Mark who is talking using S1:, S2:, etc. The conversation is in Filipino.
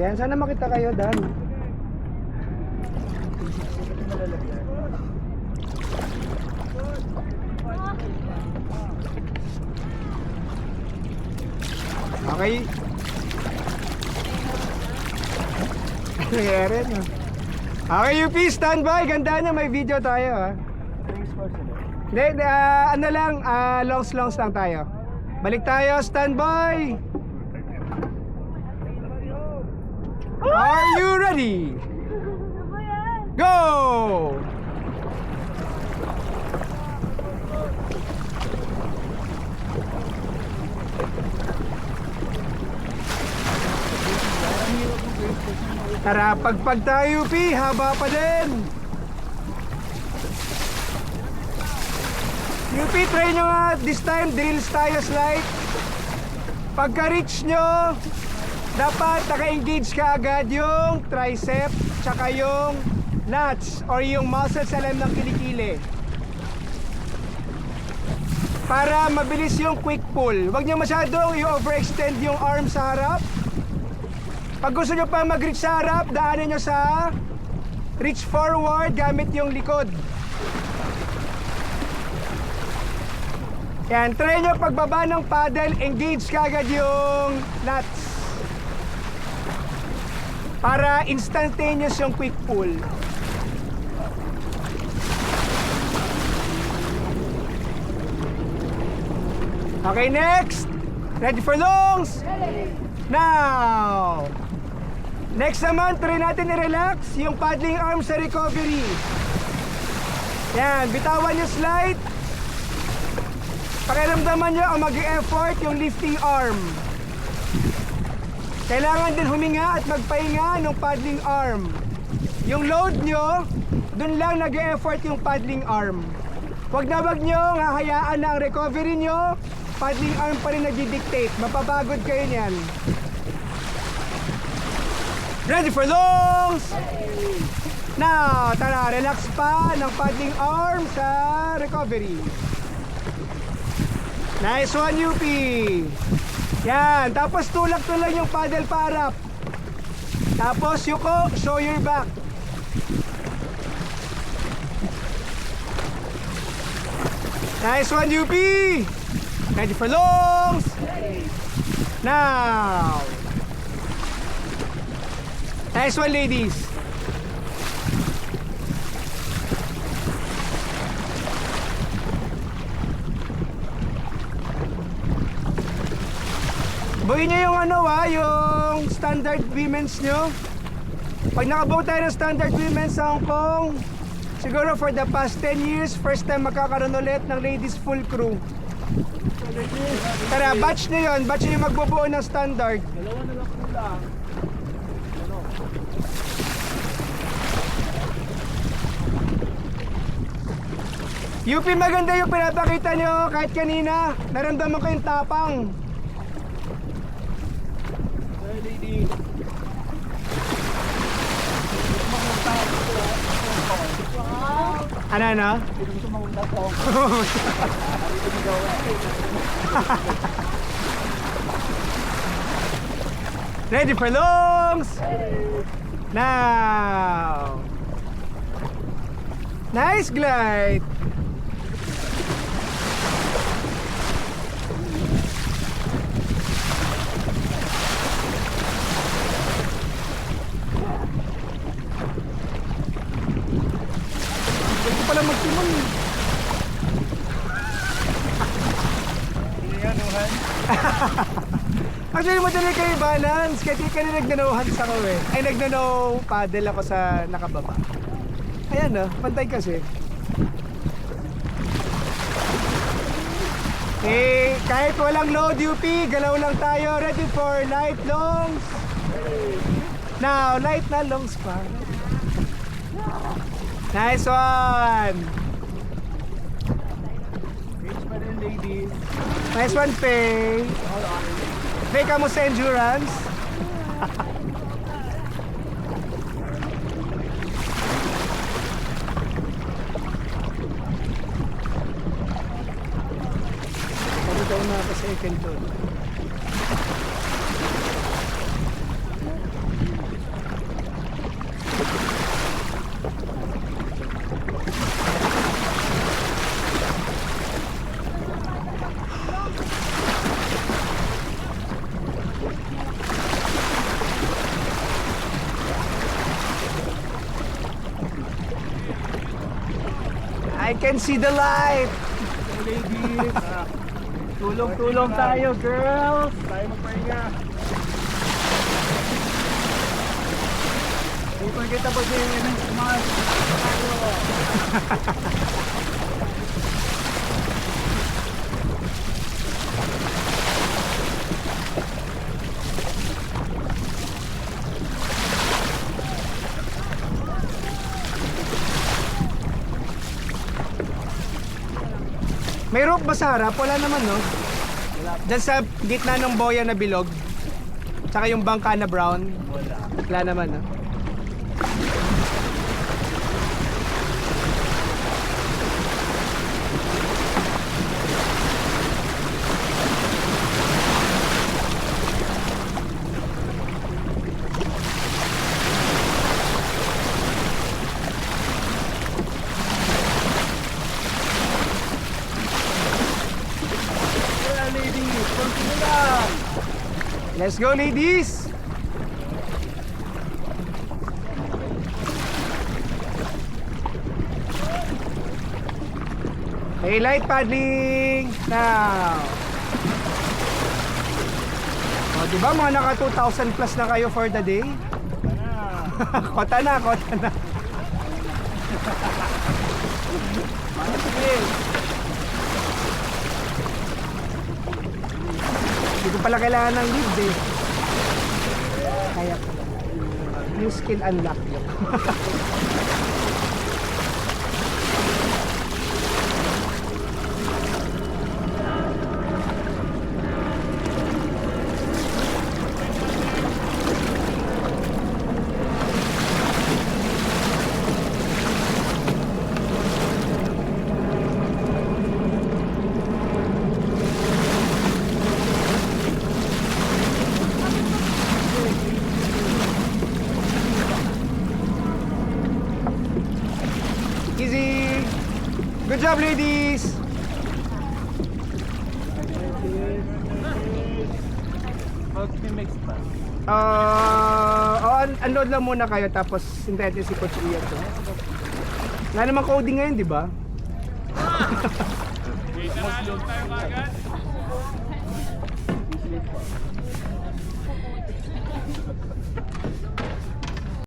S1: Yan, sana makita kayo, Dan. Okay. Nangyari, no? Okay, UP, standby. Ganda na, may video tayo, ha? Hindi, ano lang, longs lang tayo. Balik tayo, standby. Are you ready? Go! Tara, pagpag tayo, UP, haba pa din. UP, try nyo nga, this time, drills tayo slide. Pagka-reach nyo, dapat naka-engage ka agad yung tricep, tsaka yung lats, or yung muscle sa lem ng kilikili. Para mabilis yung quick pull. Huwag nyo masyadong i-overextend yung arm sa harap. Pag gusto nyo pa mag-reach sa harap, daanan nyo sa reach forward gamit yung likod. Yan, try nyo pagbaba ng paddle, engage kagad yung lats. Para instantaneous yung quick pull. Okay, next. Ready for longs? Now! Next naman, try natin i-relax yung paddling arm sa recovery. Yan, bitawan yung slide. Pakiramdaman nyo ang mag-e-effort yung lifting arm. Kailangan din huminga at magpahinga ng paddling arm. Yung load nyo, dun lang nag-e-effort yung paddling arm. Huwag nyo hahayaan na ang recovery nyo, paddling arm pa rin nag-dictate. Mapapagod kayo niyan. Ready for longs? Now, tara, relax pa ng paddling arm sa recovery. Nice one, UP. Yan, tapos tulak lang yung paddle parap. Tapos yuko, show your back. Nice one, UP. Ready for longs? Now. Nice one, ladies. Buhin nyo yung yung standard women's nyo. Pag nakabuo tayo ng standard women's sa Hong Kong, siguro for the past 10 years, first time magkakaroon ulit ng ladies full crew. Tara, batch nyo yun. Batch nyo yung magbubuo ng standard.
S2: Dalawa na lang kulang.
S1: UP, maganda yung pinapakita nyo kahit kanina. Naramdaman ko yung tapang.
S2: Lady.
S1: Ano?
S2: Hindi gusto mamunta ko.
S1: Ready for longs? Now. Nice glide. Hindi pala magtimon.
S2: Hindi yan, Uhan.
S1: Actually, madali kayo balance. Kasi kanina nagnano hands ako eh. Ay, nagnano paddle ako sa nakababa. Ayan no, pantay kasi. Eh, kahit walang load UP, galaw lang tayo. Ready for light longs? Now, light na longs pa. Nice one!
S2: Reach pa rin, ladies.
S1: Nice one, Faye. Faye ka mo sa endurance. Pagod ako nakaka-second doon. I can see the light.
S2: Ladies. Tulong-tulong tayo, girls. Tayo magpahinga. Don't forget about the smart.
S1: May rope ba sa harap? Wala naman, no? Diyan sa gitna ng boya na bilog. Tsaka yung bangka na brown.
S2: Wala.
S1: Wala naman, no?
S2: Wala, ladies. Continue lang.
S1: Let's go, ladies! Hey, light paddling now! O, diba mga naka 2,000 plus na kayo for the day? Kota na, kota na.
S2: Sige.
S1: Hindi ko pala kailangan ng leads eh. Kaya new skill unlock yun. Easy! Good job, ladies!
S2: Mag-mix pa.
S1: Unload lang muna kayo tapos hintayin natin si Coach Ian to. Wala namang coding ngayon, di ba?
S2: Mas load tayo agad.